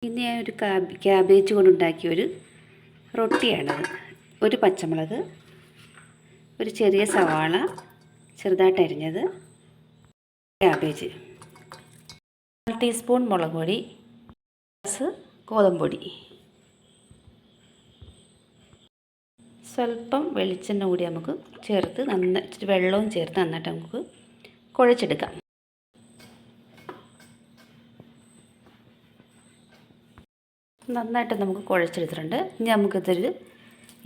ഇന്ന് ഞാൻ ഒരു ക്യാബേജ് കൊണ്ടുണ്ടാക്കിയ ഒരു റൊട്ടിയാണത്. ഒരു പച്ചമുളക്, ഒരു ചെറിയ സവാള ചെറുതായിട്ട് അരിഞ്ഞത്, ക്യാബേജ്, 1 ടീസ്പൂൺ മുളക് പൊടി, ഗോതമ്പ് പൊടി, സ്വല്പം വെളിച്ചെണ്ണ കൂടി നമുക്ക് ചേർത്ത് ഇച്ചിരി വെള്ളവും ചേർത്ത് നന്നായിട്ട് നമുക്ക് കുഴച്ചെടുക്കാം. നന്നായിട്ട് നമുക്ക് കുഴച്ചെടുത്തിട്ടുണ്ട്. ഇനി നമുക്കിതൊരു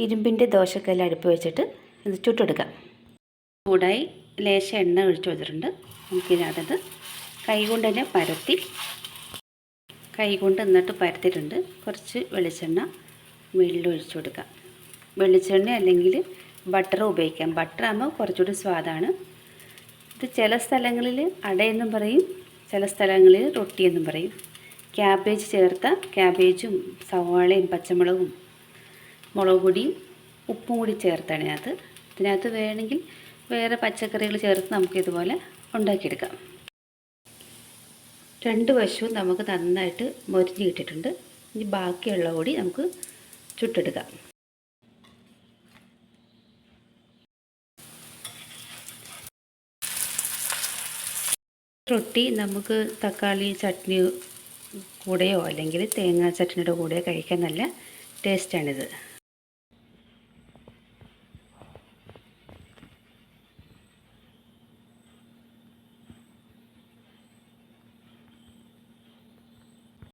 ഇരുമ്പിൻ്റെ ദോശക്കല്ല് അടുപ്പ് വെച്ചിട്ട് ഇത് ചുട്ടെടുക്കാം. ചൂടായി ലേശം എണ്ണ ഒഴിച്ച് വെച്ചിട്ടുണ്ട്. നമുക്കിതിനകത്ത് കൈകൊണ്ട് തന്നെ കൈകൊണ്ട് എന്നിട്ട് പരത്തിയിട്ടുണ്ട്. കുറച്ച് വെളിച്ചെണ്ണ മുകളിൽ ഒഴിച്ചു കൊടുക്കാം. വെളിച്ചെണ്ണ അല്ലെങ്കിൽ ബട്ടർ ഉപയോഗിക്കാം. ബട്ടർ ആകുമ്പോൾ കുറച്ചുകൂടി സ്വാദാണ്. ഇത് ചില സ്ഥലങ്ങളിൽ അടയെന്നും പറയും, ചില സ്ഥലങ്ങളിൽ റൊട്ടിയെന്നും പറയും. ക്യാബേജ് ചേർത്ത ക്യാബേജും സവാളയും പച്ചമുളകും മുളക് പൊടിയും ഉപ്പും കൂടി ചേർത്താണ് ഇതിനകത്ത് വേണമെങ്കിൽ വേറെ പച്ചക്കറികൾ ചേർത്ത് നമുക്കിതുപോലെ ഉണ്ടാക്കിയെടുക്കാം. 2 വശവും നമുക്ക് നന്നായിട്ട് മൊരിഞ്ഞ് കിട്ടിയിട്ടുണ്ട്. ഇനി ബാക്കിയുള്ള കൂടി നമുക്ക് ചുട്ടെടുക്കാം. റൊട്ടി നമുക്ക് തക്കാളി ചട്നി കൂടെയോ അല്ലെങ്കിൽ തേങ്ങാ ചട്നിയുടെ കൂടെയോ കഴിക്കാൻ നല്ല ടേസ്റ്റാണിത്.